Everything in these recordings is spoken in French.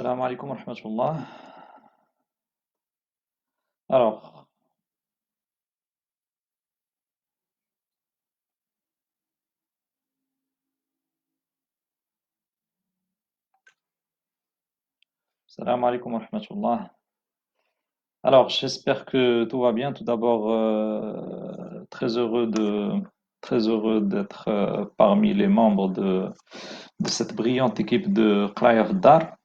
Salam alaikum wa rahmatullah. Alors, salam alaikum wa rahmatullah. Alors, j'espère que tout va bien. Tout d'abord, très heureux d'être parmi les membres de cette brillante équipe de Qraya Dar.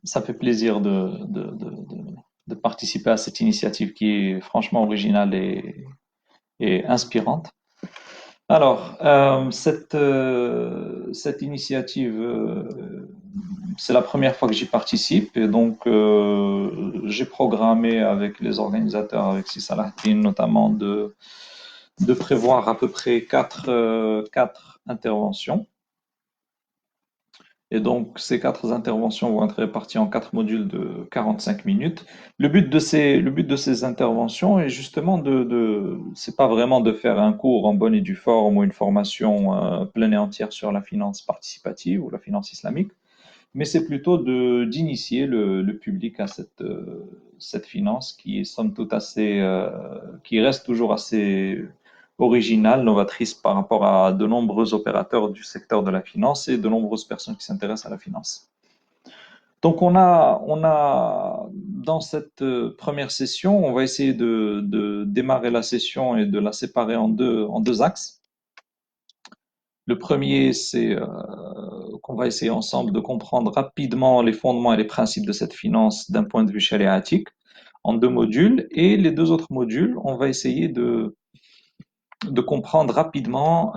Ça fait plaisir de participer à cette initiative qui est franchement originale et inspirante. Alors, cette initiative, c'est la première fois que j'y participe et donc j'ai programmé avec les organisateurs, avec Sisalahdin notamment, de prévoir à peu près quatre interventions. Et donc, ces quatre interventions vont être réparties en quatre modules de 45 minutes. Le but de ces interventions est justement c'est pas vraiment de faire un cours en bonne et due forme ou une formation pleine et entière sur la finance participative ou la finance islamique, mais c'est plutôt d'initier le public à cette finance qui est somme toute qui reste toujours assez originale, novatrice par rapport à de nombreux opérateurs du secteur de la finance et de nombreuses personnes qui s'intéressent à la finance. Donc dans cette première session, on va essayer de démarrer la session et de la séparer en deux axes. Le premier, c'est qu'on va essayer ensemble de comprendre rapidement les fondements et les principes de cette finance d'un point de vue shariatique en deux modules. Et les deux autres modules, on va essayer de comprendre rapidement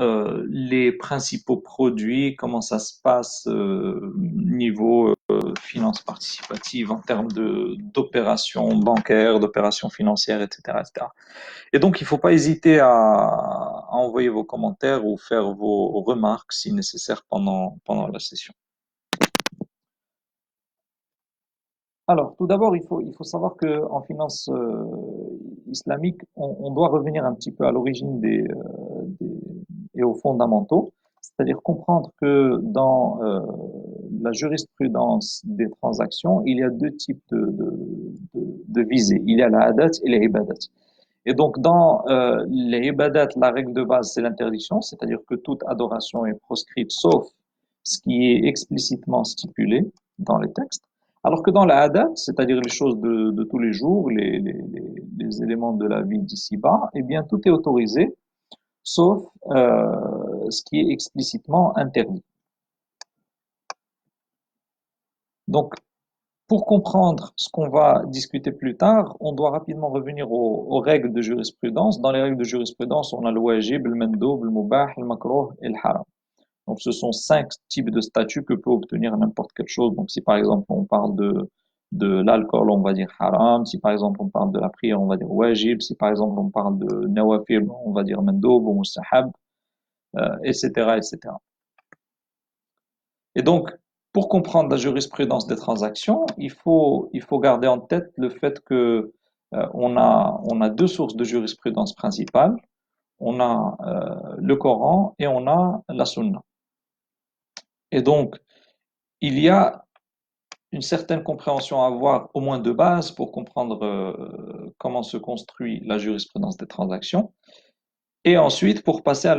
les principaux produits, comment ça se passe niveau finance participative en termes d'opérations bancaires, d'opérations financières, etc., etc. Et donc, il ne faut pas hésiter à envoyer vos commentaires ou faire vos remarques si nécessaire pendant la session. Alors, tout d'abord, il faut savoir qu'en finance islamique, on doit revenir un petit peu à l'origine et aux fondamentaux, c'est-à-dire comprendre que dans la jurisprudence des transactions, il y a deux types de visées. Il y a la hadat et les ibadat. Et donc, dans les ibadat, la règle de base, c'est l'interdiction, c'est-à-dire que toute adoration est proscrite, sauf ce qui est explicitement stipulé dans les textes. Alors que dans la hadat, c'est-à-dire les choses de tous les jours, les éléments de la vie d'ici-bas, eh bien, tout est autorisé, sauf ce qui est explicitement interdit. Donc, pour comprendre ce qu'on va discuter plus tard, on doit rapidement revenir aux règles de jurisprudence. Dans les règles de jurisprudence, on a le wajib, le mandoub, le mubah, le makruh et le haram. Donc, ce sont cinq types de statuts que peut obtenir n'importe quelle chose. Donc, si par exemple on parle de l'alcool, on va dire haram. Si par exemple on parle de la prière, on va dire wajib. Si par exemple on parle de nawafil, on va dire mandoub ou mustahab, etc., etc. Et donc, pour comprendre la jurisprudence des transactions, il faut garder en tête le fait que on a deux sources de jurisprudence principales. On a le Coran et on a la Sunna. Et donc, il y a une certaine compréhension à avoir, au moins de base, pour comprendre comment se construit la jurisprudence des transactions. Et ensuite, pour passer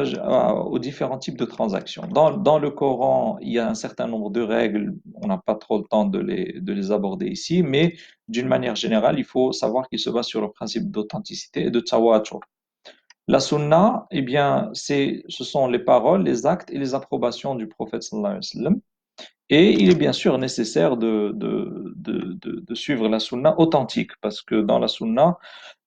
aux différents types de transactions. Dans le Coran, il y a un certain nombre de règles, on n'a pas trop le temps de les aborder ici, mais d'une manière générale, il faut savoir qu'il se base sur le principe d'authenticité et de tawatur. La sunna, eh bien, ce sont les paroles, les actes et les approbations du prophète sallallahu alayhi wa sallam. Et il est bien sûr nécessaire de suivre la sunna authentique, parce que dans la sunna,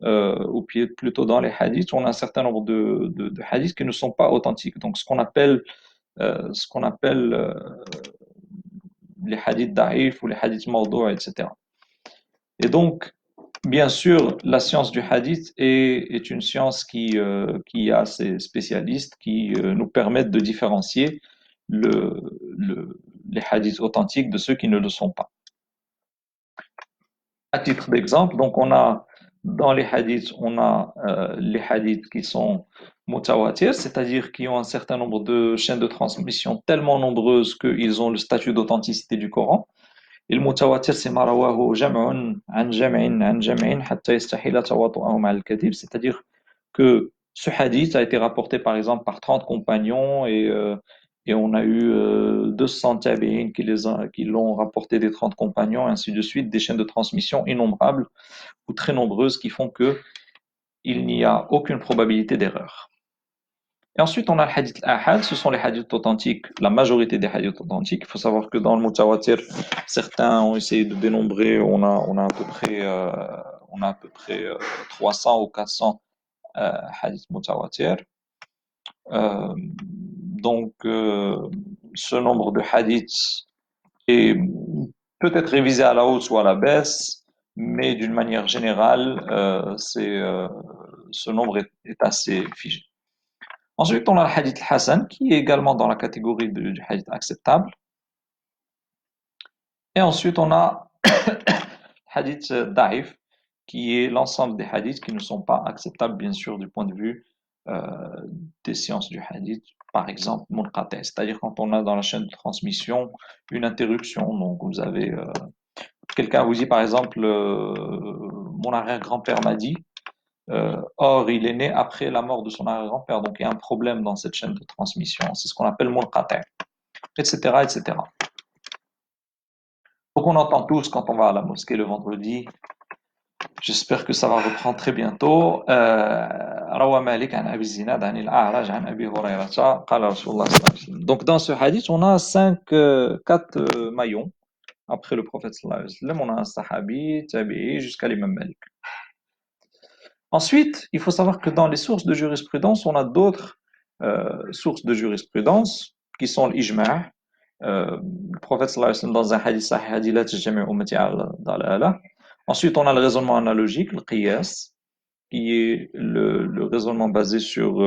ou plutôt dans les hadiths, on a un certain nombre de hadiths qui ne sont pas authentiques. Donc ce qu'on appelle les hadiths da'if ou les hadiths mawdou', etc. Et donc, bien sûr, la science du hadith est une science qui a ses spécialistes qui nous permettent de différencier le, les hadiths authentiques de ceux qui ne le sont pas. À titre d'exemple, donc on a dans les hadiths, on a les hadiths qui sont mutawatir, c'est-à-dire qui ont un certain nombre de chaînes de transmission tellement nombreuses qu'ils ont le statut d'authenticité du Coran. المتواتر c'est ما رواه جمع عن جمع عن جمع حتى يستحيل تواطؤهم على الكذب, c'est-à-dire que ce hadith a été rapporté par exemple par 30 compagnons et on a eu 200 tabi'in qui l'ont rapporté des 30 compagnons, ainsi de suite, des chaînes de transmission innombrables ou très nombreuses qui font que il n'y a aucune probabilité d'erreur. Et ensuite, on a le hadith al-ahad, ce sont les hadiths authentiques, la majorité des hadiths authentiques. Il faut savoir que dans le mutawatir, certains ont essayé de dénombrer, on a à peu près 300 ou 400 hadiths mutawatir. Ce nombre de hadiths est peut-être révisé à la hausse ou à la baisse, mais d'une manière générale, ce nombre est assez figé. Ensuite, on a le hadith al-Hassan, qui est également dans la catégorie du hadith acceptable. Et ensuite, on a le hadith da'if, qui est l'ensemble des hadiths qui ne sont pas acceptables, bien sûr, du point de vue euh, des sciences du hadith. Par exemple, munqati', c'est-à-dire quand on a dans la chaîne de transmission une interruption. Donc, vous avez quelqu'un vous dit, par exemple, mon arrière-grand-père m'a dit, or, il est né après la mort de son arrière-grand-père, donc il y a un problème dans cette chaîne de transmission. C'est ce qu'on appelle munqati', etc., etc. Donc on entend tous quand on va à la mosquée le vendredi. J'espère que ça va reprendre très bientôt. روى مالك عن أبي الزناد عن الأعرج عن أبي هريرة قال رسول الله صلى الله عليه وسلم. Donc dans ce hadith, on a quatre maillons. Après le prophète sallallahu alayhi wa sallam, on a un sahabi, tabi'i, jusqu'à l'imam Malik. Ensuite, il faut savoir que dans les sources de jurisprudence, on a d'autres sources de jurisprudence qui sont l'ijma'. Le prophète sallallahu alayhi wa sallam, dans un hadith sahih, a dit la tajtami'u ummati ala dalala. Ensuite, on a le raisonnement analogique, le qiyas, qui est le raisonnement basé sur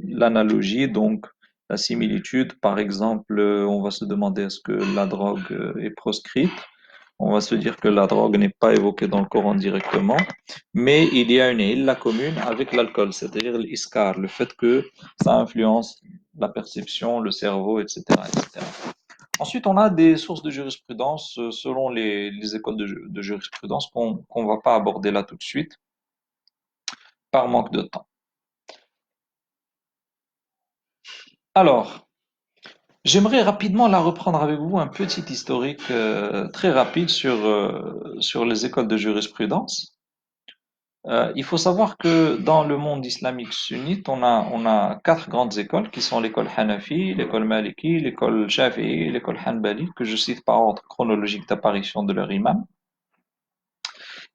l'analogie, donc la similitude. Par exemple, on va se demander est-ce que la drogue est proscrite. On va se dire que la drogue n'est pas évoquée dans le Coran directement, mais il y a une illa commune avec l'alcool, c'est-à-dire l'iskar, le fait que ça influence la perception, le cerveau, etc., etc. Ensuite, on a des sources de jurisprudence selon les écoles de jurisprudence qu'on ne va pas aborder là tout de suite, par manque de temps. Alors, j'aimerais rapidement la reprendre avec vous un petit historique très rapide sur les écoles de jurisprudence. Il faut savoir que dans le monde islamique sunnite, on a quatre grandes écoles qui sont l'école Hanafi, l'école Maliki, l'école Shafi'i et l'école Hanbali, que je cite par ordre chronologique d'apparition de leur imam.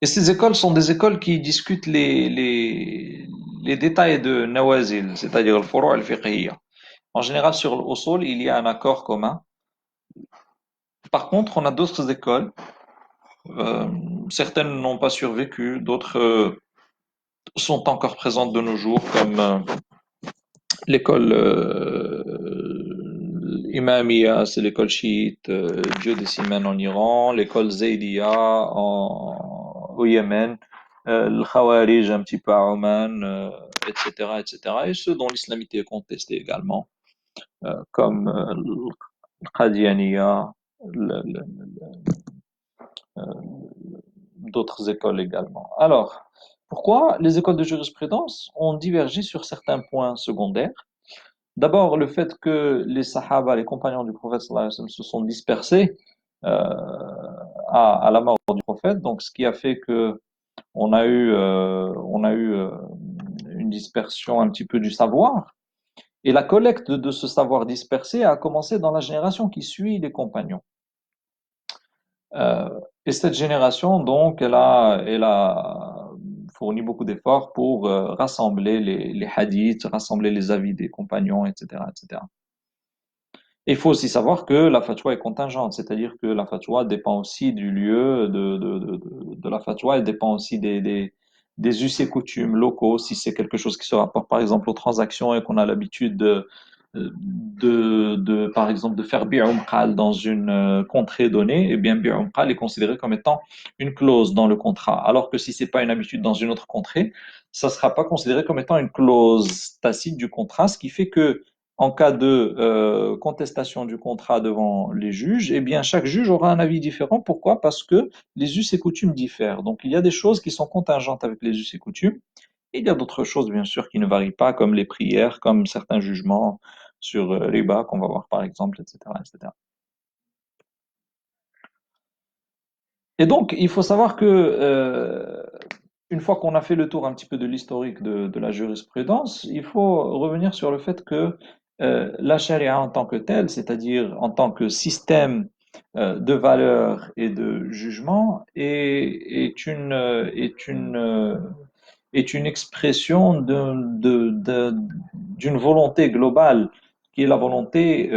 Et ces écoles sont des écoles qui discutent les détails de Nawazil, c'est-à-dire le furu' al-fiqhiyya. En général, sur l'usul, il y a un accord commun. Par contre, on a d'autres écoles, euh, certaines n'ont pas survécu, d'autres sont encore présentes de nos jours, comme l'école Imamiya, c'est l'école chiite, Dieu des Siemens en Iran, l'école Zaydiya au Yémen, le Khawarij un petit peu à Oman, etc., etc. Et ceux dont l'islamité est contestée également, comme le Qadianiya, euh, d'autres écoles également. Alors, pourquoi les écoles de jurisprudence ont divergé sur certains points secondaires? D'abord, le fait que les Sahaba, les compagnons du prophète sallallahu alayhi wa sallam, se sont dispersés à la mort du prophète, donc ce qui a fait que on a eu une dispersion un petit peu du savoir. Et la collecte de ce savoir dispersé a commencé dans la génération qui suit les compagnons. Euh, et cette génération, donc, elle a fourni beaucoup d'efforts pour rassembler les hadiths, rassembler les avis des compagnons, etc., etc. Il faut aussi savoir que la fatwa est contingente, c'est-à-dire que la fatwa dépend aussi du lieu de la fatwa, elle dépend aussi des us et coutumes locaux. Si c'est quelque chose qui se rapporte par exemple aux transactions et qu'on a l'habitude par exemple, de faire bi'um qal dans une contrée donnée, eh bien bi'um qal est considéré comme étant une clause dans le contrat. Alors que si c'est pas une habitude dans une autre contrée, ça sera pas considéré comme étant une clause tacite du contrat, ce qui fait que en cas de contestation du contrat devant les juges, eh bien, chaque juge aura un avis différent. Pourquoi? Parce que les us et coutumes diffèrent. Donc, il y a des choses qui sont contingentes avec les us et coutumes. Et il y a d'autres choses, bien sûr, qui ne varient pas, comme les prières, comme certains jugements sur riba qu'on va voir par exemple, etc., etc. Et donc, il faut savoir que une fois qu'on a fait le tour un petit peu de l'historique de la jurisprudence, il faut revenir sur le fait que la charia en tant que telle, c'est-à-dire en tant que système de valeurs et de jugement, est une expression d'une volonté globale qui est la volonté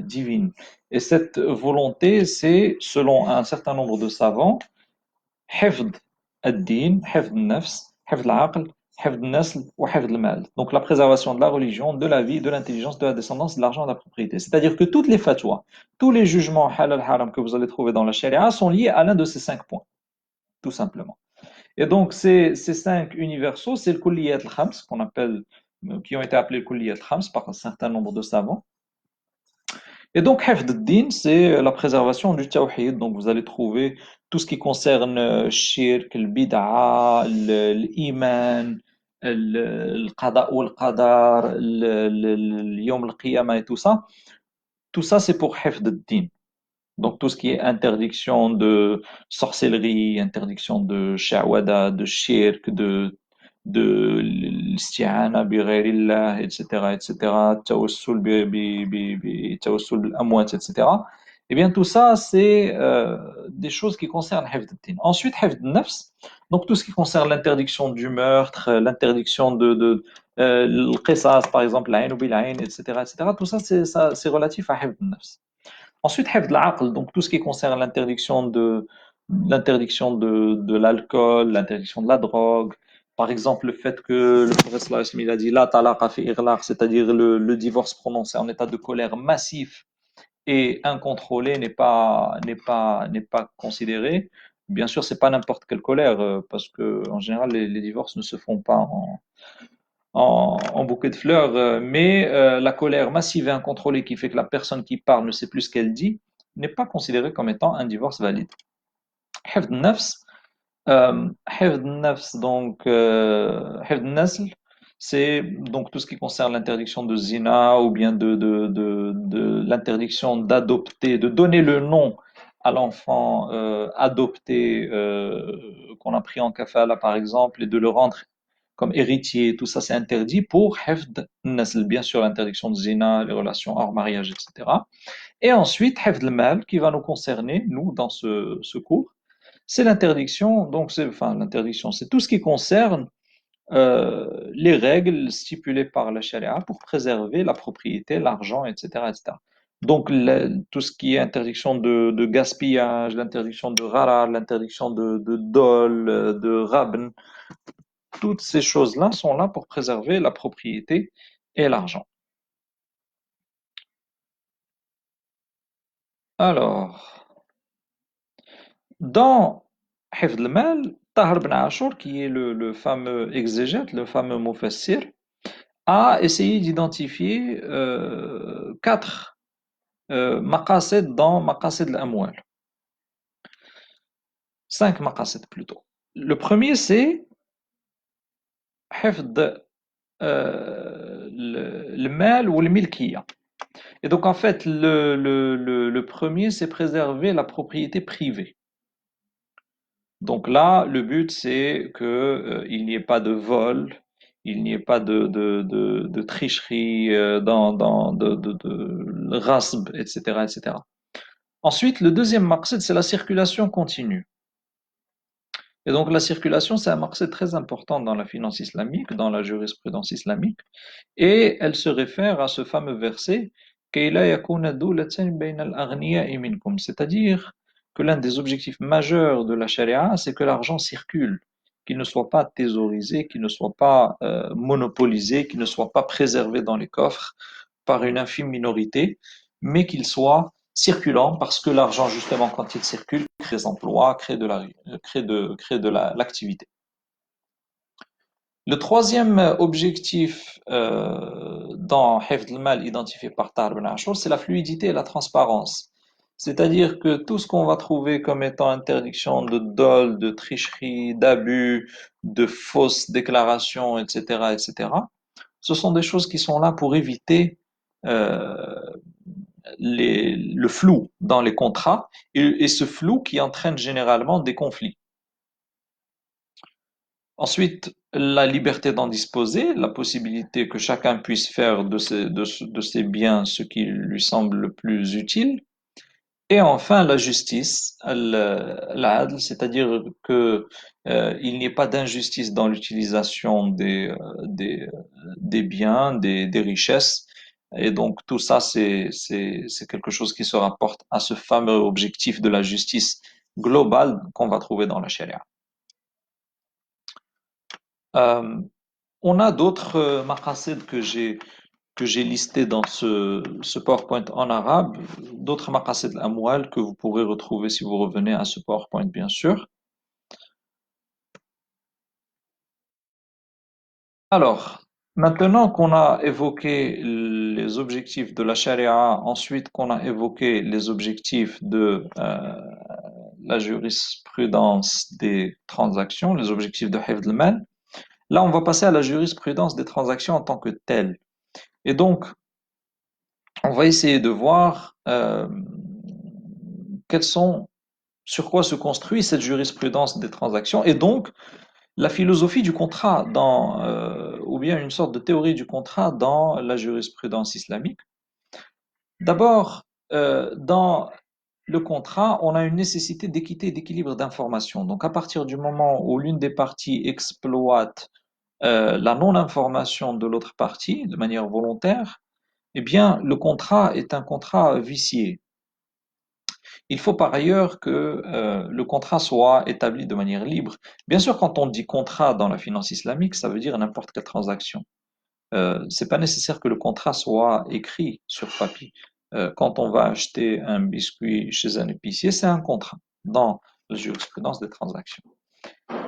divine. Et cette volonté, c'est, selon un certain nombre de savants, حفظ الدين حفظ النفس حفظ العقل حفظ النسل وحفظ المال. Donc la préservation de la religion, de la vie, de l'intelligence, de la descendance, de l'argent, de la propriété. C'est-à-dire que toutes les fatwas, tous les jugements halal haram que vous allez trouver dans la charia sont liés à l'un de ces 5 points, tout simplement. Et donc ces 5 universaux, c'est le kulliyat al-khams qu'on appelle, qui ont été appelés le kulliyat al-khams par un certain nombre de savants. Et donc, Hifd ad-Din, c'est la préservation du tawhid. Donc, vous allez trouver tout ce qui concerne shirk, le bid'a, l'iman, le qada ou le qadar, le yom al-qiyamah et tout ça. Tout ça, c'est pour Hifd ad-Din. Donc, tout ce qui est interdiction de sorcellerie, interdiction de sha'wada, de shirk, de l'isti'ana bi ghayrillah, etc., etc., tawassul tawassul bil amwat, etc. Eh bien, tout ça, c'est des choses qui concernent Hifd ad-Din. Ensuite, Hifd al-Nafs, donc tout ce qui concerne l'interdiction du meurtre, l'interdiction le qisas, par exemple, l'ayn ou bil ayn, etc., etc. Tout ça, c'est relatif à Hifd al-Nafs. Ensuite, hifd al-aql, donc tout ce qui concerne l'interdiction de l'alcool, l'interdiction de la drogue. Par exemple, le fait que le prophète sallallahu alayhi wa sallam, il a dit la talaqa fi ighlaq, c'est-à-dire le divorce prononcé en état de colère massif et incontrôlé n'est pas considéré. Bien sûr, c'est pas n'importe quelle colère, parce que en général, les divorces ne se font pas en bouquet de fleurs, mais la colère massive et incontrôlée qui fait que la personne qui parle ne sait plus ce qu'elle dit n'est pas considérée comme étant un divorce valide. Hifd nafs, hifd nafs, donc hifd nasl, c'est donc tout ce qui concerne l'interdiction de zina ou bien de l'interdiction d'adopter, de donner le nom à l'enfant adopté qu'on a pris en kafala par exemple et de le rendre comme héritier, tout ça c'est interdit pour hifd nasl, bien sûr l'interdiction de zina, les relations hors mariage, etc. Et ensuite hifd al-mal qui va nous concerner, nous, dans ce cours, c'est l'interdiction, donc enfin l'interdiction, c'est tout ce qui concerne les règles stipulées par la charia pour préserver la propriété, l'argent, etc., etc. Donc tout ce qui est interdiction de gaspillage, l'interdiction de gharar, l'interdiction de dol, de rabn, toutes ces choses-là sont là pour préserver la propriété et l'argent. Alors, dans Hifd al-Mal, Tahar ibn Ashur, qui est le fameux exégète, le fameux mufassir, a essayé d'identifier 4 maqasid dans maqasid al-amwal. 5 maqasid plutôt. Le premier, c'est Hifd le mal ou le milkiya. Et donc, en fait, le premier, c'est préserver la propriété privée. Donc là, le but, c'est que, il n'y ait pas de vol, il n'y ait pas de tricherie, de rasb, etc., etc. Ensuite, le deuxième maqsad, c'est la circulation continue. Et donc, la circulation, c'est un maqsad très important dans la finance islamique, dans la jurisprudence islamique, et elle se réfère à ce fameux verset كَيْ لَا يَكُونَ دُولَةً بَيْنَ الْأَغْنِيَاءِ مِنْكُمْ, c'est-à-dire que l'un des objectifs majeurs de la charia, c'est que l'argent circule, qu'il ne soit pas thésaurisé, qu'il ne soit pas monopolisé, qu'il ne soit pas préservé dans les coffres par une infime minorité, mais qu'il soit circulant parce que l'argent, justement, quand il circule, crée des emplois, crée de l'activité. Le troisième objectif dans Hifd al-Mal identifié par Tahar Ben Achour, c'est la fluidité et la transparence. C'est-à-dire que tout ce qu'on va trouver comme étant interdiction de dol, de tricherie, d'abus, de fausses déclarations, etc., etc., ce sont des choses qui sont là pour éviter euh, le flou dans les contrats et ce flou qui entraîne généralement des conflits. Ensuite, la liberté d'en disposer, la possibilité que chacun puisse faire de ses biens ce qui lui semble le plus utile. Et enfin, la justice, l'adl, c'est-à-dire que il n'y ait pas d'injustice dans l'utilisation des biens, des richesses. Et donc tout ça, c'est quelque chose qui se rapporte à ce fameux objectif de la justice globale qu'on va trouver dans la charia. Euh, on a d'autres maqasid que j'ai listés dans ce PowerPoint en arabe, d'autres maqasid al-amwal que vous pourrez retrouver si vous revenez à ce PowerPoint, bien sûr. Alors, maintenant qu'on a évoqué les objectifs de la charia, ensuite qu'on a évoqué les objectifs de la jurisprudence des transactions, les objectifs de Hifd al-Mal, là on va passer à la jurisprudence des transactions en tant que telle. Et donc, on va essayer de voir quels sont, sur quoi se construit cette jurisprudence des transactions et donc la philosophie du contrat ou bien une sorte de théorie du contrat dans la jurisprudence islamique. D'abord, dans le contrat, on a une nécessité d'équité et d'équilibre d'information. Donc à partir du moment où l'une des parties exploite la non-information de l'autre partie de manière volontaire, eh bien le contrat est un contrat vicié. Il faut par ailleurs que le contrat soit établi de manière libre. Bien sûr, quand on dit contrat dans la finance islamique, ça veut dire n'importe quelle transaction. C'est pas nécessaire que le contrat soit écrit sur papier. Quand on va acheter un biscuit chez un épicier, c'est un contrat dans la jurisprudence des transactions.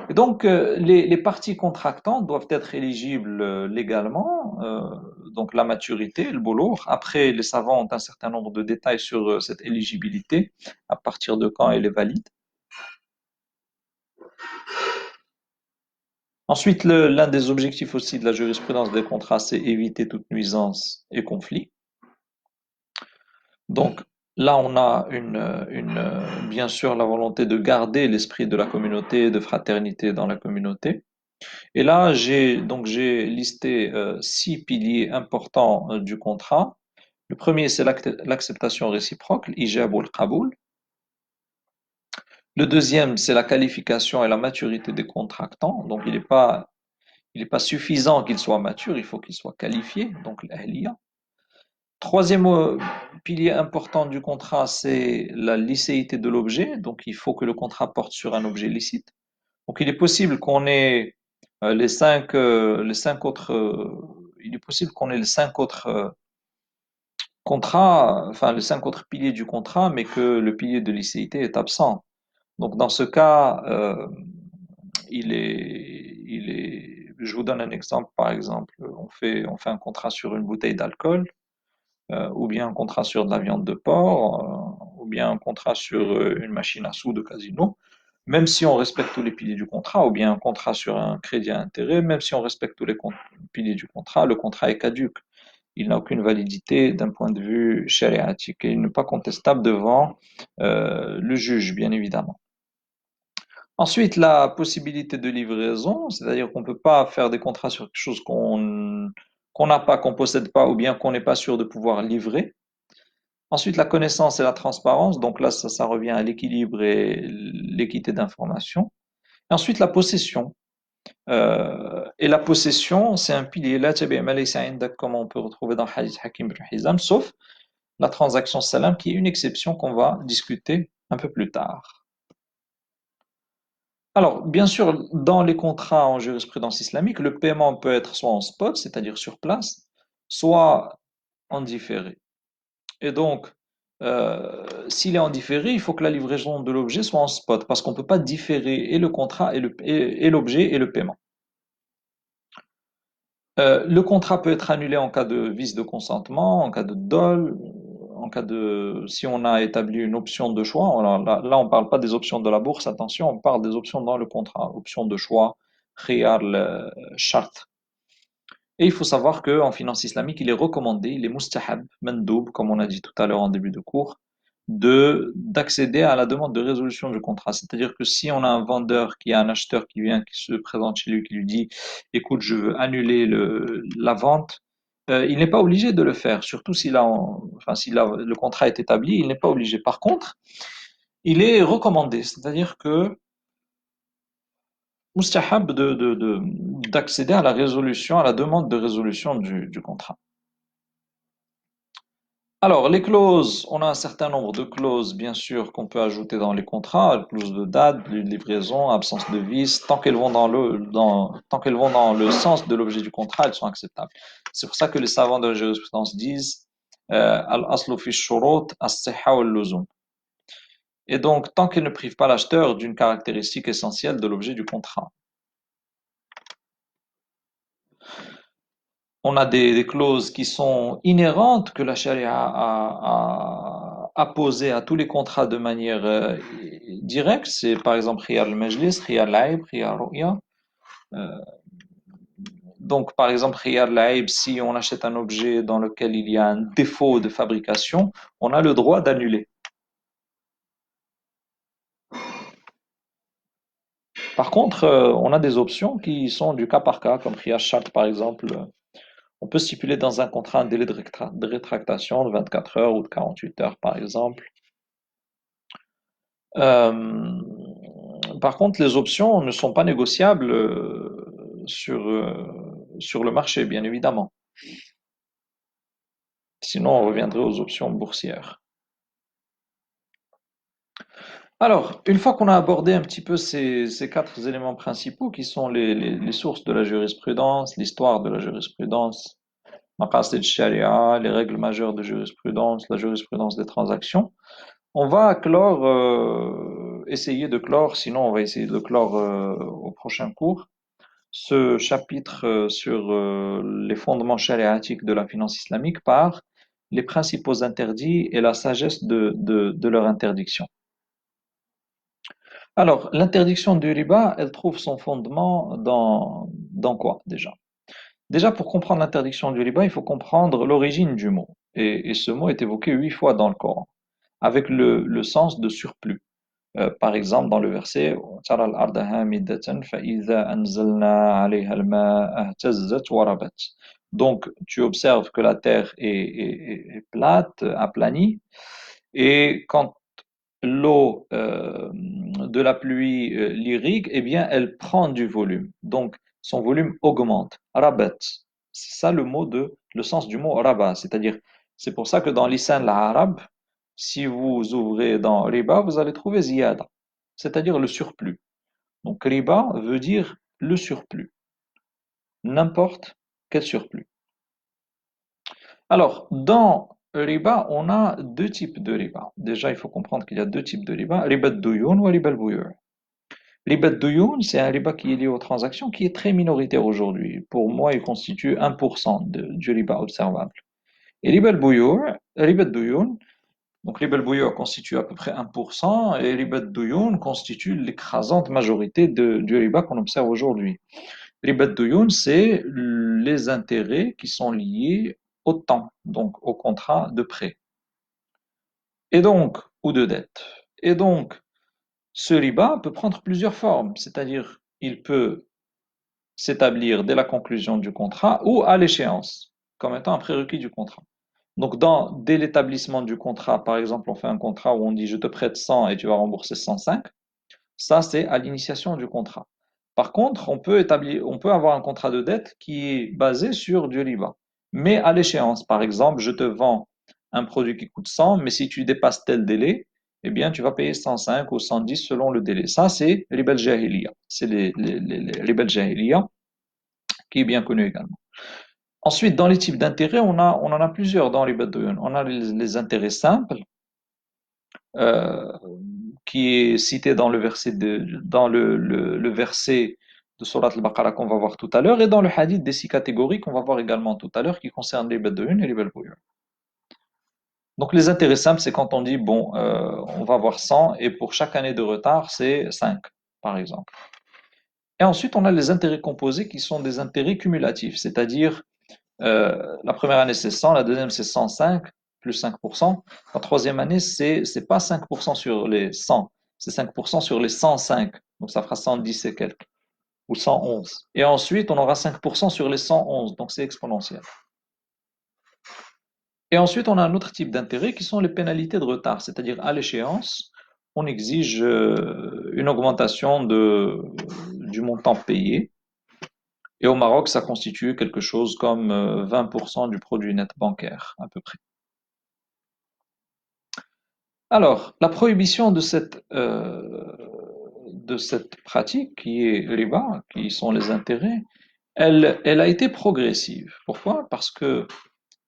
Et donc, les parties contractantes doivent être éligibles légalement, donc la maturité, le boulour. Après, les savants ont un certain nombre de détails sur cette éligibilité, à partir de quand elle est valide. Ensuite, l'un des objectifs aussi de la jurisprudence des contrats, c'est éviter toute nuisance et conflit. Donc, là, on a bien sûr la volonté de garder l'esprit de la communauté, de fraternité dans la communauté. Et là, j'ai listé 6 piliers importants du contrat. Le premier, c'est l'acceptation réciproque, l'ijab ou le qaboul. Le deuxième, c'est la qualification et la maturité des contractants. Donc, il est pas suffisant qu'il soit mature, il faut qu'il soit qualifié, donc l'ahliya. Troisième pilier important du contrat, c'est la licéité de l'objet. Donc, il faut que le contrat porte sur un objet licite. Donc, il est possible qu'on ait les cinq autres, il est possible qu'on ait les cinq autres contrats, enfin les cinq autres piliers du contrat, mais que le pilier de licéité est absent. Donc, dans ce cas, je vous donne un exemple. Par exemple, on fait un contrat sur une bouteille d'alcool, ou bien un contrat sur de la viande de porc, ou bien un contrat sur une machine à sous de casino. Même si on respecte tous les piliers du contrat, ou bien un contrat sur un crédit à intérêt, même si on respecte tous les piliers du contrat, le contrat est caduc. Il n'a aucune validité d'un point de vue chariatique et il n'est pas contestable devant le juge, bien évidemment. Ensuite, la possibilité de livraison, c'est-à-dire qu'on ne peut pas faire des contrats sur quelque chose qu'on n'a pas, qu'on ne possède pas, ou bien qu'on n'est pas sûr de pouvoir livrer. Ensuite, la connaissance et la transparence, donc là, ça revient à l'équilibre et l'équité d'information. Et ensuite, la possession. Et la possession, c'est un pilier, là, comme on peut retrouver dans le Hadith Hakim ibn Hizam, sauf la transaction salam, qui est une exception qu'on va discuter un peu plus tard. Alors, bien sûr, dans les contrats en jurisprudence islamique, le paiement peut être soit en spot, c'est-à-dire sur place, soit en différé. Et donc, s'il est en différé, il faut que la livraison de l'objet soit en spot, parce qu'on ne peut pas différer et le contrat et l'objet et le paiement. Le contrat peut être annulé en cas de vice de consentement, en cas de dol, en cas de si on a établi une option de choix. Alors là, on ne parle pas des options de la bourse, attention, on parle des options dans le contrat, option de choix, khiyar, charte. Et il faut savoir qu'en finance islamique, il est recommandé, il est mustahab, mandoub, comme on a dit tout à l'heure en début de cours, d'accéder à la demande de résolution du contrat. C'est-à-dire que si on a un vendeur qui a un acheteur qui vient, qui se présente chez lui, qui lui dit, écoute, je veux annuler la vente, il n'est pas obligé de le faire, surtout enfin, le contrat est établi, il n'est pas obligé. Par contre, il est recommandé, c'est-à-dire que mustahab d'accéder à la résolution, à la demande de résolution du contrat. Alors, les clauses, on a un certain nombre de clauses, bien sûr, qu'on peut ajouter dans les contrats, clauses de date, de livraison, absence de vice, tant qu'elles vont dans le sens de l'objet du contrat, elles sont acceptables. C'est pour ça que les savants de la jurisprudence disent al-aslu fi shurut as-sihha wal-luzum. Et donc, tant qu'elles ne privent pas l'acheteur d'une caractéristique essentielle de l'objet du contrat. On a des clauses qui sont inhérentes que la charia a posées à tous les contrats de manière directe. C'est par exemple khiyar al-majlis, khiyar al-aib, khiyar ru'ya. Euh, donc par exemple khiyar al-aib, si on achète un objet dans lequel il y a un défaut de fabrication, on a le droit d'annuler. Par contre, on a des options qui sont du cas par cas, comme khiyar shart par exemple. On peut stipuler dans un contrat un délai de rétractation de 24 heures ou de 48 heures par exemple. Euh, Par contre, les options ne sont pas négociables sur le marché, bien évidemment. Sinon, on reviendrait aux options boursières. Alors, une fois qu'on a abordé un petit peu ces quatre éléments principaux qui sont les sources de la jurisprudence, l'histoire de la jurisprudence, maqasid sharia, les règles majeures de jurisprudence, la jurisprudence des transactions, on va clore, essayer de clore, sinon on va essayer de clore au prochain cours ce chapitre sur les fondements chariatiques de la finance islamique par les principaux interdits et la sagesse de leur interdiction. Alors, l'interdiction du riba, elle trouve son fondement dans quoi déjà? Déjà, pour comprendre l'interdiction du riba, il faut comprendre l'origine du mot. Et ce mot est évoqué 8 fois dans le Coran, avec le sens de surplus. Par exemple, dans le verset ترى الأرض هامدة فإذا أنزلنا عليها الماء اهتزت وربت. Donc, tu observes que la terre est plate, aplanie, et quand l'eau de la pluie l'irrigue, eh bien, elle prend du volume. Donc, son volume augmente. Rabat, c'est ça le sens du mot rabat, c'est-à-dire, c'est pour ça que dans l'islam l'arabe, si vous ouvrez dans riba, vous allez trouver ziyada, c'est-à-dire le surplus. Donc, riba veut dire le surplus, n'importe quel surplus. Alors, dans riba, on a deux types de riba. Déjà, il faut comprendre qu'il y a deux types de riba, riba douyoun ou riba al-bouyour. Riba douyoun, c'est un riba qui est lié aux transactions qui est très minoritaire aujourd'hui. Pour moi, il constitue 1% du riba observable. Et riba al-bouyour, riba douyoun, donc riba al-bouyour constitue à peu près 1% et riba douyoun constitue l'écrasante majorité du riba qu'on observe aujourd'hui. Riba douyoun, c'est les intérêts qui sont liés au temps, donc au contrat de prêt. Et donc, ou de dette. Et donc, ce riba peut prendre plusieurs formes, c'est-à-dire il peut s'établir dès la conclusion du contrat ou à l'échéance, comme étant un prérequis du contrat. Donc, dès l'établissement du contrat, par exemple, on fait un contrat où on dit je te prête 100 et tu vas rembourser 105, ça c'est à l'initiation du contrat. Par contre, on peut avoir un contrat de dette qui est basé sur du riba, mais à l'échéance. Par exemple, je te vends un produit qui coûte 100, mais si tu dépasses tel délai, eh bien, tu vas payer 105 ou 110 selon le délai. Ça, c'est riba al-jahiliya. C'est les riba al-jahiliya qui est bien connu également. Ensuite, dans les types d'intérêts, on en a plusieurs dans riba al. On a les intérêts simples, euh, qui est cité dans le verset de Surat al-Baqarah qu'on va voir tout à l'heure, et dans le hadith des 6 catégories qu'on va voir également tout à l'heure, qui concernent les Badawin et les Balbouya. Donc les intérêts simples, c'est quand on dit, bon, on va avoir 100, et pour chaque année de retard, c'est 5, par exemple. Et ensuite, on a les intérêts composés qui sont des intérêts cumulatifs, c'est-à-dire la première année c'est 100, la deuxième c'est 105, plus 5%. La troisième année, c'est pas 5% sur les 100, c'est 5% sur les 105, donc ça fera 110 et quelques, ou 111. Et ensuite, on aura 5% sur les 111, donc c'est exponentiel. Et ensuite, on a un autre type d'intérêt qui sont les pénalités de retard, c'est-à-dire à l'échéance, on exige une augmentation du montant payé. Et au Maroc, ça constitue quelque chose comme 20% du produit net bancaire, à peu près. Alors, la prohibition de cette pratique qui est riba, qui sont les intérêts, elle a été progressive. Pourquoi? Parce que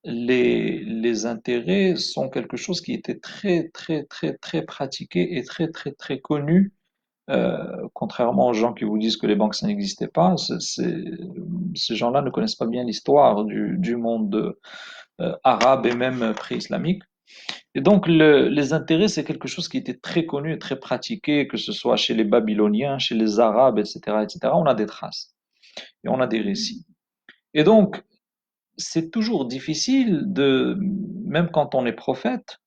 les intérêts sont quelque chose qui était très, très, très, très pratiqué et très, très, très connu. Contrairement aux gens qui vous disent que les banques, ça n'existait pas, ces gens-là ne connaissent pas bien l'histoire du monde arabe et même pré-islamique. Et donc, les intérêts, c'est quelque chose qui était très connu et très pratiqué, que ce soit chez les Babyloniens, chez les Arabes, etc., etc. On a des traces et on a des récits. Et donc, c'est toujours difficile même quand on est prophète,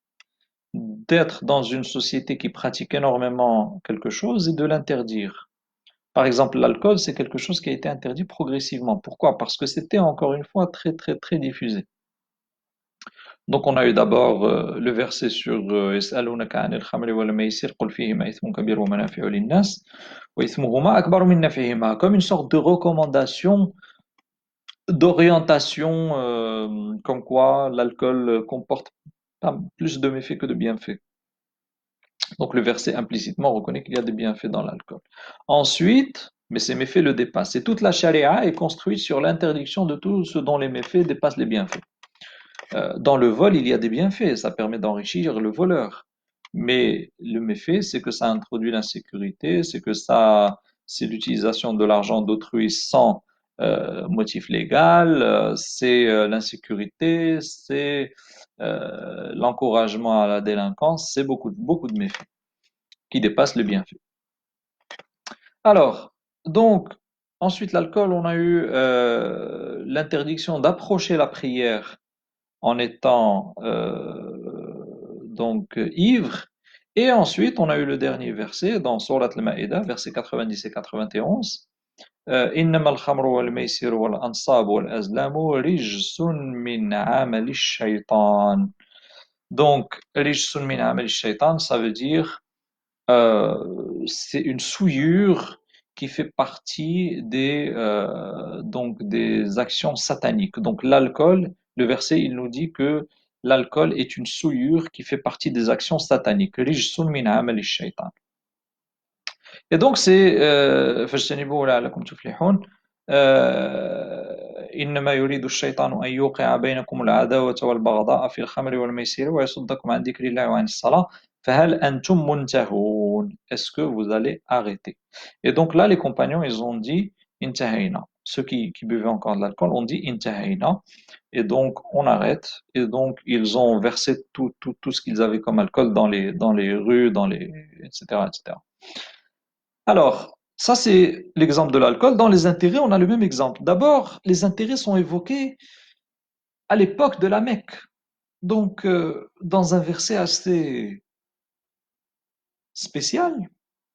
d'être dans une société qui pratique énormément quelque chose et de l'interdire. Par exemple, l'alcool, c'est quelque chose qui a été interdit progressivement. Pourquoi? Parce que c'était encore une fois très, très, très diffusé. Donc on a eu d'abord le verset sur يسألونك عن الخمر والميسر قل فيهما إثم كبير ومنافع للناس وإثمهما أكبر من نفعهما, comme une sorte de recommandation, d'orientation, comme quoi l'alcool comporte pas plus de méfaits que de bienfaits. Donc le verset implicitement reconnaît qu'il y a des bienfaits dans l'alcool. Ensuite, mais ces méfaits le dépassent. Et toute la charia est construite sur l'interdiction de tout ce dont les méfaits dépassent les bienfaits. Dans le vol, il y a des bienfaits, ça permet d'enrichir le voleur. Mais le méfait, c'est que ça introduit l'insécurité, c'est l'utilisation de l'argent d'autrui sans motif légal, c'est l'insécurité, c'est l'encouragement à la délinquance, c'est beaucoup, beaucoup de méfaits qui dépassent les bienfaits. Alors, donc, ensuite l'alcool, on a eu l'interdiction d'approcher la prière en étant donc ivre. Et ensuite, on a eu le dernier verset dans Surat al-Ma'idah, versets 90 et 91. إنما الخمر والميسر والأنصاب والأزلام رجس من عمل الشيطان. Donc, رجس من عمل الشيطان, ça veut dire c'est une souillure qui fait partie donc des actions sataniques. Donc l'alcool, le verset, il nous dit que l'alcool est une souillure qui fait partie des actions sataniques. رجس من عمل الشيطان. Et donc c'est فاجتنبوه لعلكم تفلحون. إنما يريد الشيطان أن يوقع بينكم العداوة والبغضاء في الخمر والميسر ويصدكم عن ذكر الله وعن الصلاة فهل أنتم منتهون. Est-ce que vous allez arrêter? Et donc là, les compagnons, ils ont dit انتهينا. Ceux qui buvaient encore de l'alcool ont dit انتهينا. Et donc on arrête. Et donc ils ont versé tout ce qu'ils avaient comme alcool dans les rues, etc., etc. Alors, ça c'est l'exemple de l'alcool. Dans les intérêts, on a le même exemple. D'abord, les intérêts sont évoqués à l'époque de la Mecque. Donc, dans un verset assez spécial,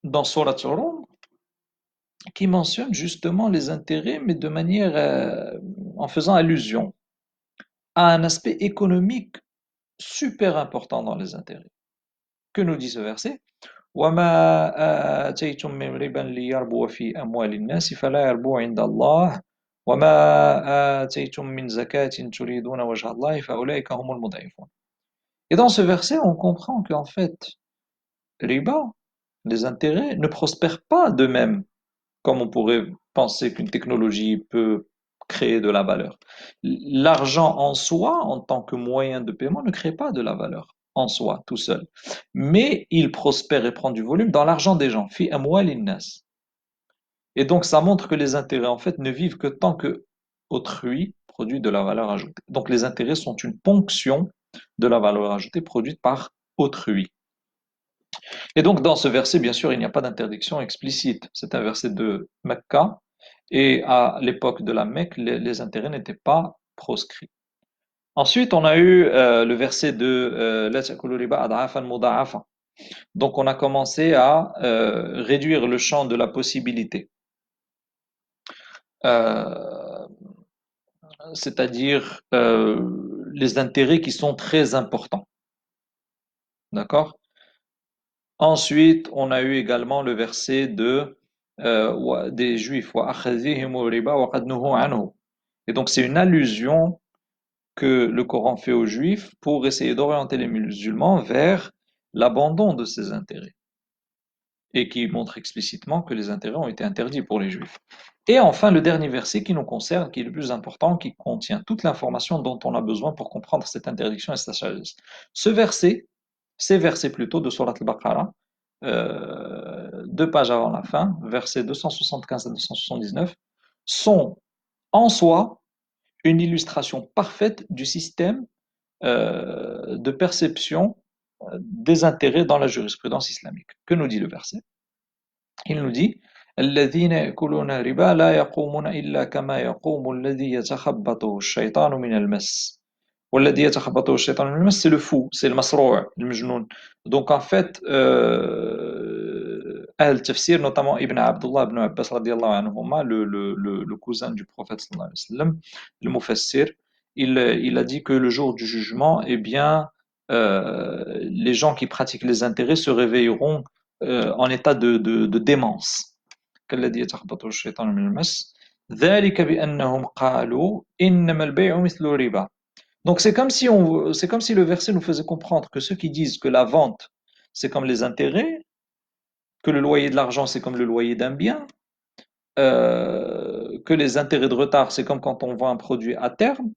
dans Surat Rum, qui mentionne justement les intérêts, mais de manière, en faisant allusion à un aspect économique super important dans les intérêts. Que nous dit ce verset? وما آتيتم من ربا ليربو في أموال الناس فلا يربو عند الله وما آتيتم من زكاة تريدون وجه الله فأولئك هم المضعفون. Et dans ce verset, on comprend qu'en fait, riba, les intérêts, ne prospèrent pas d'eux-mêmes, comme on pourrait penser qu'une technologie peut créer de la valeur. L'argent en soi, en tant que moyen de paiement, ne crée pas de la valeur en soi, tout seul. Mais il prospère et prend du volume dans l'argent des gens. Fi amwal nas. Et donc, ça montre que les intérêts, en fait, ne vivent que tant que autrui produit de la valeur ajoutée. Donc, les intérêts sont une ponction de la valeur ajoutée produite par autrui. Et donc, dans ce verset, bien sûr, il n'y a pas d'interdiction explicite. C'est un verset de Mecca. Et à l'époque de la Mecque, les intérêts n'étaient pas proscrits. Ensuite, on a eu le verset de La ta'kulu riba ad'afan mudha'afa. Donc, on a commencé à réduire le champ de la possibilité. Euh, C'est-à-dire les intérêts qui sont très importants. D'accord? Ensuite, on a eu également le verset des Juifs. وَأَخَذِهِمُ الرِّبَا وَقَدْ نُهُوا عَنْهُ. Et donc, c'est une allusion que le Coran fait aux Juifs pour essayer d'orienter les musulmans vers l'abandon de ces intérêts. Et qui montre explicitement que les intérêts ont été interdits pour les Juifs. Et enfin, le dernier verset qui nous concerne, qui est le plus important, qui contient toute l'information dont on a besoin pour comprendre cette interdiction et cette sagesse. Ces versets plutôt de Surat al-Baqarah, 2 pages avant la fin, versets 275 à 279, sont en soi une illustration parfaite du système de perception des intérêts dans la jurisprudence islamique. Que nous dit le verset? Il nous dit الذين يأكلون الربا لا يقومون إلا كما يقوم الذي يتخبطه الشيطان من المس والذي يتخبطه الشيطان من المس c'est le fou, c'est le masrour, le majnoun. Donc en fait, Ahl Tafsir, notamment Ibn Abdullah ibn Abbas radiallahu anhuma, le cousin du prophète sallallahu alayhi wa sallam, le Mufassir, il a dit que le jour du jugement, eh bien, les gens qui pratiquent les intérêts se réveilleront en état de démence. كالذي يتخبطه الشيطان من المس ذلك بأنهم قالوا إنما البيع مثل الربا. Donc c'est comme si le verset nous faisait comprendre que ceux qui disent que la vente c'est comme les intérêts, que le loyer de l'argent c'est comme le loyer d'un bien, que les intérêts de retard c'est comme quand on vend un produit à terme,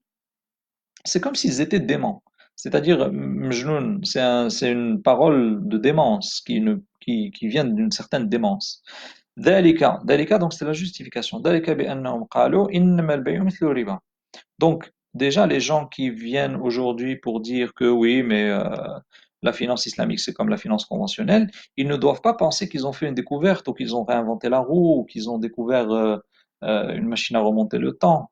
c'est comme s'ils étaient déments. C'est-à-dire, mjnoun, c'est une parole de démence qui vient d'une certaine démence. ذلك, donc c'est la justification. ذلك بأنهم قالوا إنما البيع مثل الربا. Donc, déjà, les gens qui viennent aujourd'hui pour dire que oui, mais la finance islamique, c'est comme la finance conventionnelle, ils ne doivent pas penser qu'ils ont fait une découverte ou qu'ils ont réinventé la roue ou qu'ils ont découvert une machine à remonter le temps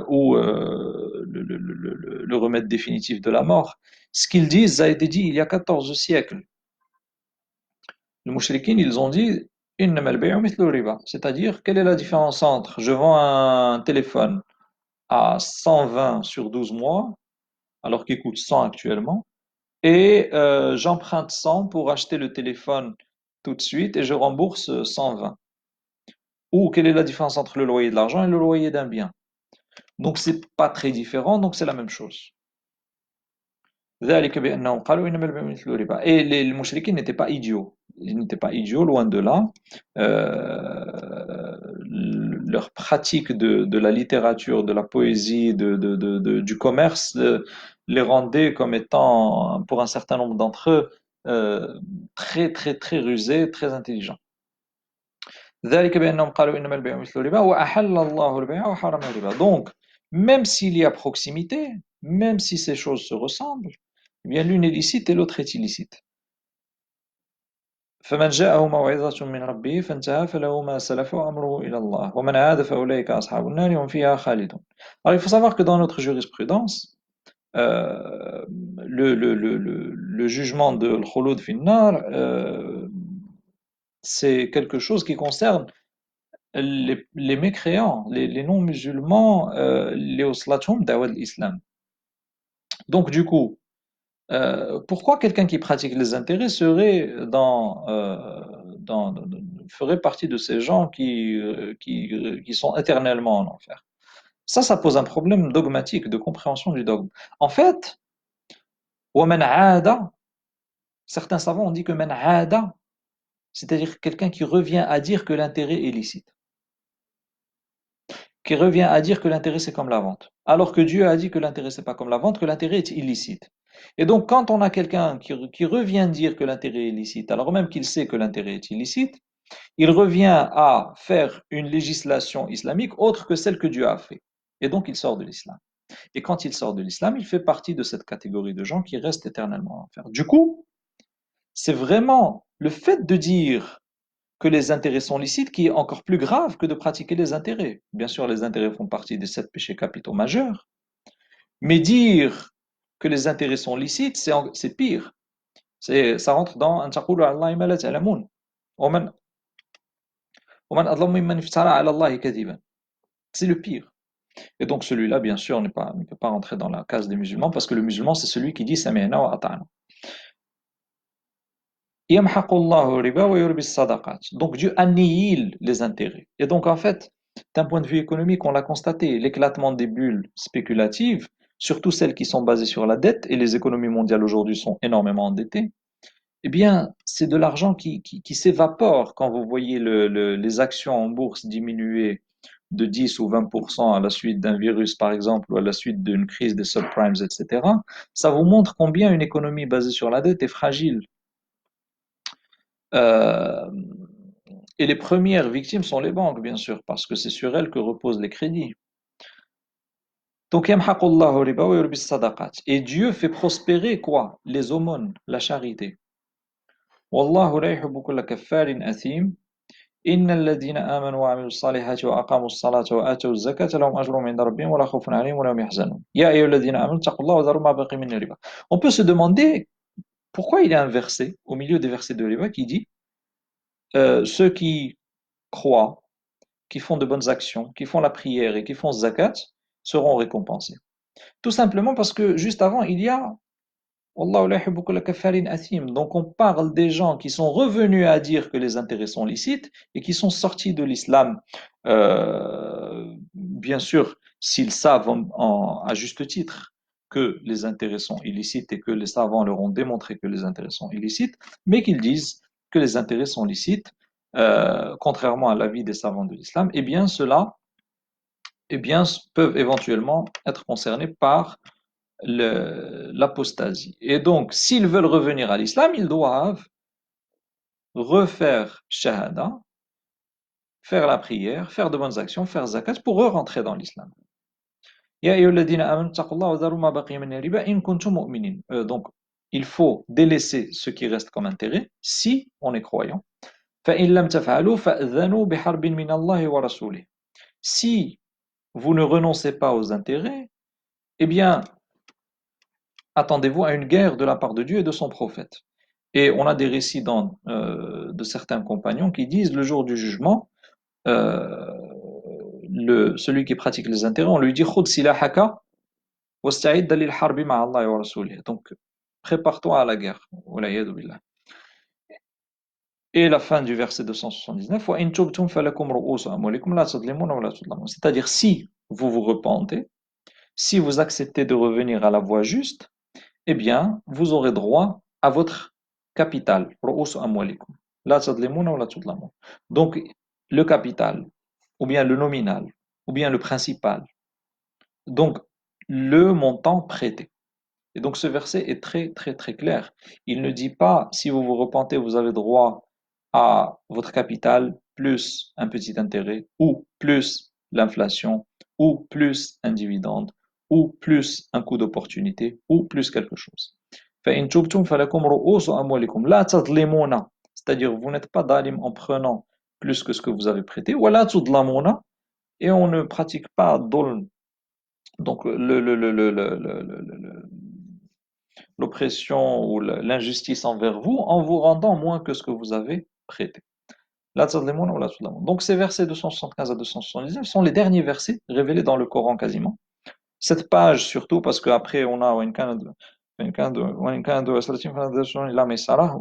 ou le remède définitif de la mort. Ce qu'ils disent a été dit il y a 14 siècles. Les mouchriquines, ils ont dit إنما البيع مثل الربا. C'est-à-dire, quelle est la différence entre je vends un téléphone à 120 sur 12 mois, alors qu'il coûte 100 actuellement, et j'emprunte 100 pour acheter le téléphone tout de suite et je rembourse 120. Ou quelle est la différence entre le loyer de l'argent et le loyer d'un bien? Donc c'est pas très différent, donc c'est la même chose. ذلك بأنهم قالوا إنما البيع مثل الربا. Et les mouchriquins n'étaient pas idiots. Ils n'étaient pas idiots, loin de là. Leur pratique de la littérature, de la poésie, du commerce les rendait comme étant, pour un certain nombre d'entre eux, très très très rusés, très intelligents. ذلك بأنهم قالوا إنما البيع مثل الربا وأحل الله البيع وحرم الربا. Donc, même s'il y a proximité, même si ces choses se ressemblent, eh bien l'une est licite et l'autre est illicite. فمن جاءه موعظة من ربه فانتهى فله ما سلف وأمره إلى الله ومن عاد فأولئك أصحاب النار هم فيها خالدون. Alors il faut savoir que dans notre jurisprudence, le jugement de l'khulud fi nar, c'est quelque chose qui concerne les mécréants, les non-musulmans, les oslathum da'wat l'islam. Donc du coup, pourquoi quelqu'un qui pratique les intérêts serait ferait partie de ces gens qui sont éternellement en enfer? Ça pose un problème dogmatique, de compréhension du dogme. En fait, وَمَنْ عَادَ, certains savants ont dit que man aada, c'est-à-dire quelqu'un qui revient à dire que l'intérêt est licite, qui revient à dire que l'intérêt c'est comme la vente, alors que Dieu a dit que l'intérêt c'est pas comme la vente, que l'intérêt est illicite. Et donc quand on a quelqu'un qui revient dire que l'intérêt est illicite, alors même qu'il sait que l'intérêt est illicite, il revient à faire une législation islamique autre que celle que Dieu a fait. Et donc il sort de l'islam. Et quand il sort de l'islam, il fait partie de cette catégorie de gens qui restent éternellement en enfer. Du coup, c'est vraiment le fait de dire que les intérêts sont licites qui est encore plus grave que de pratiquer les intérêts. Bien sûr, les intérêts font partie des 7 péchés capitaux majeurs, mais dire que les intérêts sont licites, c'est pire. Ça rentre dans un taqulu ala Allahi ma la ta'lamun. ومن ومن أظلم ممن افترى على الله كذبا. C'est le pire. Et donc celui-là, bien sûr, ne peut pas rentrer dans la case des musulmans parce que le musulman, c'est celui qui dit sami'na wa ata'na. يمحق الله الربا ويربي الصدقات. Donc Dieu annihile les intérêts. Et donc en fait, d'un point de vue économique, on l'a constaté, l'éclatement des bulles spéculatives, surtout celles qui sont basées sur la dette, et les économies mondiales aujourd'hui sont énormément endettées, eh bien, c'est de l'argent qui s'évapore quand vous voyez les actions en bourse diminuer de 10 ou 20% à la suite d'un virus, par exemple, ou à la suite d'une crise des subprimes, etc. Ça vous montre combien une économie basée sur la dette est fragile. Euh, et les premières victimes sont les banques, bien sûr, parce que c'est sur elles que reposent les crédits. Donc, yamhaqullahu riba wa yurbi sadaqat. Et Dieu fait prospérer quoi? Les aumônes, la charité. Wallahu la yuhibbu kulla kaffarin athim. إن الذين آمنوا وعملوا الصالحات وأقاموا الصلاة وآتوا الزكاة لهم أجرهم عند ربهم ولا خوف عليهم ولا هم يحزنون يا أيها الذين آمنوا اتقوا الله وذروا ما بقي من الربا. On peut se demander pourquoi il y a un verset au milieu des versets de riba qui dit ceux qui croient, qui font de bonnes actions, qui font la prière et qui font zakat seront récompensés. Tout simplement parce que juste avant, il y a Wallahu la yuhibbu kulla kaffarin athim. Donc on parle des gens qui sont revenus à dire que les intérêts sont licites et qui sont sortis de l'islam. Bien sûr, s'ils savent à juste titre que les intérêts sont illicites et que les savants leur ont démontré que les intérêts sont illicites, mais qu'ils disent que les intérêts sont licites, contrairement à l'avis des savants de l'islam, eh bien ceux-là eh bien, peuvent éventuellement être concernés par l'apostasie. Et donc, s'ils veulent revenir à l'islam, ils doivent refaire shahada, faire la prière, faire de bonnes actions, faire zakat pour re-rentrer dans l'islam. Donc, il faut délaisser ce qui reste comme intérêt si on est croyant. Si vous ne renoncez pas aux intérêts, eh bien, attendez-vous à une guerre de la part de Dieu et de son prophète. Et on a des récits de certains compagnons qui disent le jour du jugement, euh, celui qui pratique les intérêts, on lui dit khud silahaka wasta'id lil harbi ma'a Allah wa rasulih. Donc prépare-toi à la guerre. Wala'iyadu billah. Et la fin du verset 279, wa in tubtum falakum ru'usu amwalikum la tadlimuna wa la tudlamun. C'est-à-dire si vous vous repentez, si vous acceptez de revenir à la voie juste, eh bien, vous aurez droit à votre capital. رؤوس أموالكم لا تظلمون ولا تظلمون. Donc, le capital, ou bien le nominal, ou bien le principal. Donc, le montant prêté. Et donc, ce verset est très, très, très clair. Il ne dit pas, si vous vous repentez, vous avez droit à votre capital plus un petit intérêt, ou plus l'inflation, ou plus un dividende, ou plus un coup d'opportunité, ou plus quelque chose. فإن تبتم فلكم رؤوس أموالكم لا تظلمون. C'est-à-dire, vous n'êtes pas d'alim en prenant plus que ce que vous avez prêté, ولا تظلمون, et on ne pratique pas dhulm, donc l'oppression ou l'injustice envers vous en vous rendant moins que ce que vous avez prêté. La tadlimuna ou la tudlamun. Donc ces versets 275 à 279 sont les derniers versets révélés dans le Coran quasiment. Cette page surtout parce qu'après on a وإن كان ذو عسرة فنظرة إلى ميسرة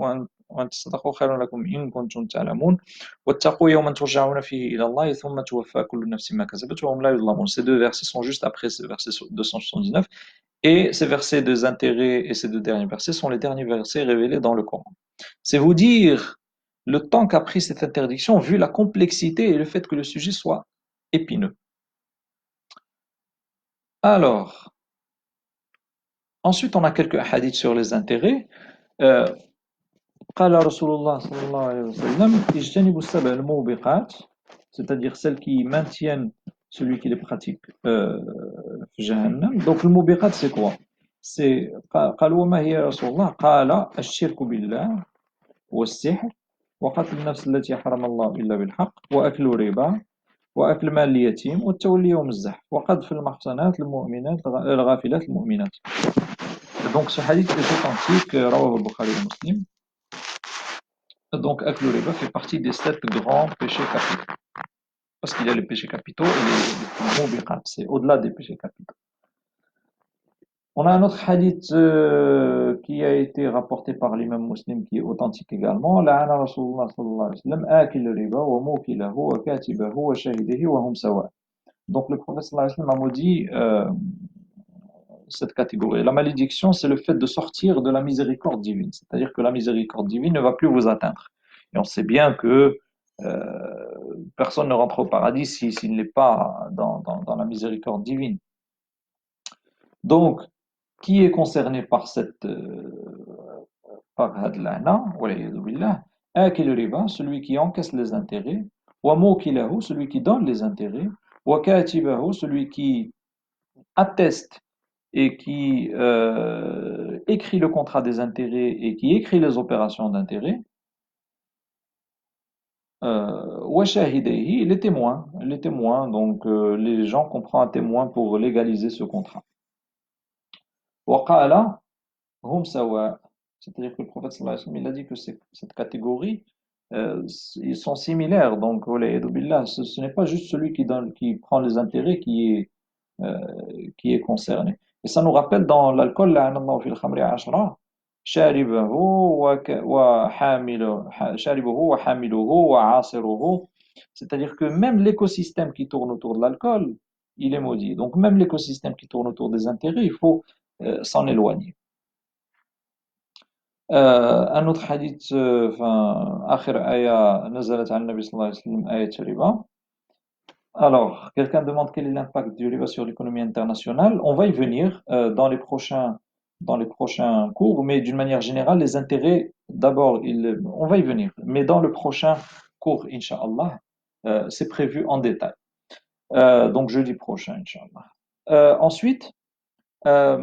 وأن تصدقوا خير لكم إن كنتم تعلمون واتقوا يوما ترجعون فيه إلى الله ثم توفى كل نفس ما كسبت وهم لا يظلمون. Ces deux versets sont juste après ce verset 279 et ces versets des intérêts et ces deux derniers versets sont les derniers versets révélés dans le Coran. C'est vous dire le temps qu'a pris cette interdiction vu la complexité et le fait que le sujet soit épineux. Alors, ensuite on a quelques hadiths sur les intérêts. Euh, قال رسول الله صلى الله عليه وسلم اجتنبوا السبع الموبقات, c'est-à-dire celles qui maintiennent celui qui les pratique في جهنم. Donc le موبقات c'est quoi? C'est قال وما هي يا رسول الله؟ قال الشرك بالله والسحر وقتل النفس التي حرم الله إلا بالحق وأكل الربا وأكل مال اليتيم والتولي يوم الزحف وقذف المحصنات المؤمنات الغافلات المؤمنات. Donc ce hadith est authentique, رواه البخاري ومسلم. Donc أكل الربا fait partie des 7 grands péchés capitaux. Parce qu'il y a les péchés capitaux et les mubiqat, c'est au-delà des péchés capitaux. On a un autre hadith qui a été rapporté par l'imam muslim qui est authentique également. La'ana Rasulullah sallallahu alayhi wa sallam akil riba wa mukilahu wa katibahu wa shahidihi wa hum sawa. Donc le prophète sallallahu alayhi wa sallam a maudit cette catégorie. La malédiction, c'est le fait de sortir de la miséricorde divine. C'est-à-dire que la miséricorde divine ne va plus vous atteindre. Et on sait bien que personne ne rentre au paradis s'il n'est pas dans la miséricorde divine. Donc, qui est concerné par cette par hadlana, akil riba, celui qui encaisse les intérêts, wa mukilahu, celui qui donne les intérêts, wa katibahu, celui qui atteste et qui écrit le contrat des intérêts et qui écrit les opérations d'intérêt, wa shahidehi, les témoins, donc les gens qu'on prend un témoin pour légaliser ce contrat. Wa qala hum sawa, c'est-à-dire que le prophète sallallahu alayhi wa sallam, il a dit que cette catégorie, ils sont similaires, donc billah, ce n'est pas juste celui qui donne, qui prend les intérêts euh, qui est concerné. Et ça nous rappelle dans l'alcool, la'anallahu fil khamri ashra, sharibahu sharibuhu wa hamiluhu wa asiruhu. C'est-à-dire que même l'écosystème qui tourne autour de l'alcool, il est maudit. Donc même l'écosystème qui tourne autour des intérêts, il faut s'en éloigner. Un autre hadith, enfin, آخر آية نزلت على النبي صلى الله عليه وسلم آية الربا. Alors, quelqu'un demande quel est l'impact du riba sur l'économie internationale. On va y venir dans les prochains cours, mais d'une manière générale, les intérêts, d'abord, on va y venir. Mais dans le prochain cours, Inch'Allah, c'est prévu en détail. Donc, jeudi prochain, Inch'Allah. Ensuite, euh,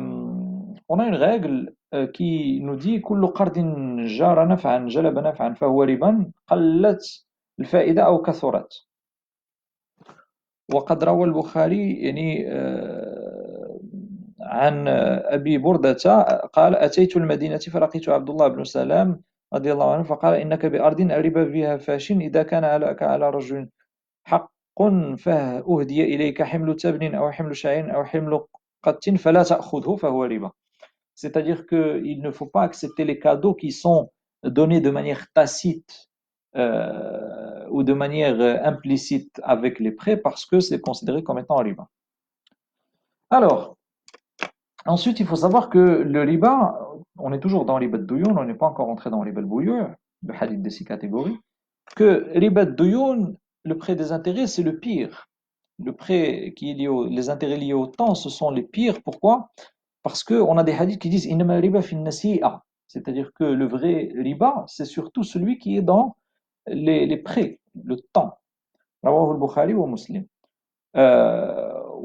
on a une règle qui nous dit كل قرض جار نفعا جلب نفعا فهو ربا قلت الفائدة أو كثرت. وقد روى البخاري يعني عن أبي بردة قال أتيت المدينة فلقيت عبد الله بن سلام رضي الله عنه فقال إنك بأرض الربا فيها فاش إذا كان لك على رجل حق فأهدي إليك حمل تبن أو حمل شعير أو حمل قط فلا تأخذه فهو ربا. C'est-à-dire qu'il ne faut pas accepter les cadeaux qui sont donnés de manière tacite ou de manière implicite avec les prêts parce que c'est considéré comme étant un riba. Alors, ensuite, il faut savoir que le riba, on est toujours dans riba douyoun, on n'est pas encore entré dans riba bouilleur, le hadith de 6 catégories, que riba douyoun, le prêt des intérêts, c'est le pire. Le prêt qui est lié les intérêts liés au temps, ce sont les pires. Pourquoi? Parce qu'on a des hadiths qui disent innama riba fin nasi'a, c'est-à-dire que le vrai riba, c'est surtout celui qui est dans les prêts, le temps. رواه البخاري ومسلم.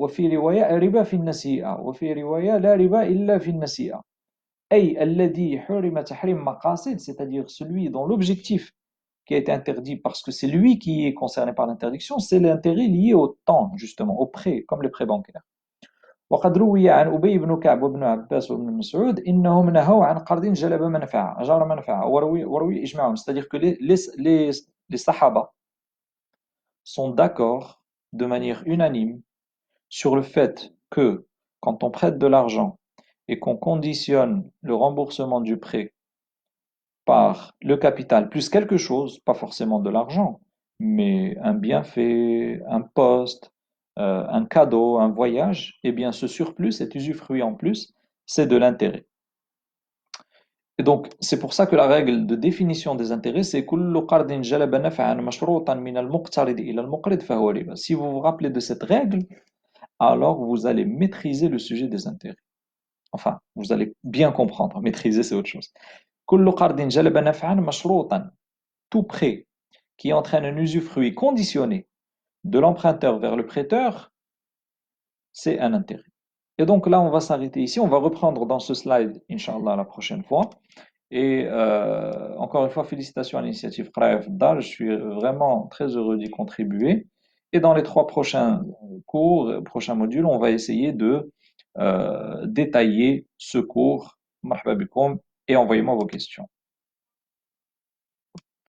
وفي رواية الربا في النسيئة وفي رواية لا ربا إلا في النسيئة أي الذي حرم تحريم مقاصد, c'est-à-dire celui dont l'objectif qui a été interdit parce que c'est lui qui est concerné par l'interdiction, c'est l'intérêt lié au temps, justement, au prêt, comme les prêts bancaires. وقد روي عن أبي بن كعب وابن عباس وابن مسعود إنهم نهوا عن قرض جلب منفعة جار منفعة وروي إجماعهم, c'est-à-dire que les sahaba sont d'accord de manière unanime sur le fait que quand on prête de l'argent et qu'on conditionne le remboursement du prêt par le capital plus quelque chose, pas forcément de l'argent, mais un bienfait, un poste, un cadeau, un voyage, eh bien ce surplus, cet usufruit en plus, c'est de l'intérêt. Et donc, c'est pour ça que la règle de définition des intérêts, c'est كل قرض جلب نفعا مشروطا من المقترض إلى المقرض فهو ربا. Si vous vous rappelez de cette règle, alors vous allez maîtriser le sujet des intérêts. Enfin, vous allez bien comprendre. Maîtriser, c'est autre chose. كل قرض جلب نفعا مشروطا. Tout prêt qui entraîne un usufruit conditionné de l'emprunteur vers le prêteur, c'est un intérêt. Et donc là, on va s'arrêter ici. On va reprendre dans ce slide, Inch'Allah, la prochaine fois. Et encore une fois, félicitations à l'initiative Qara Fda. Je suis vraiment très heureux d'y contribuer. Et dans les trois prochains cours, prochains modules, on va essayer de détailler ce cours. Marhaba bikoum, et envoyez-moi vos questions.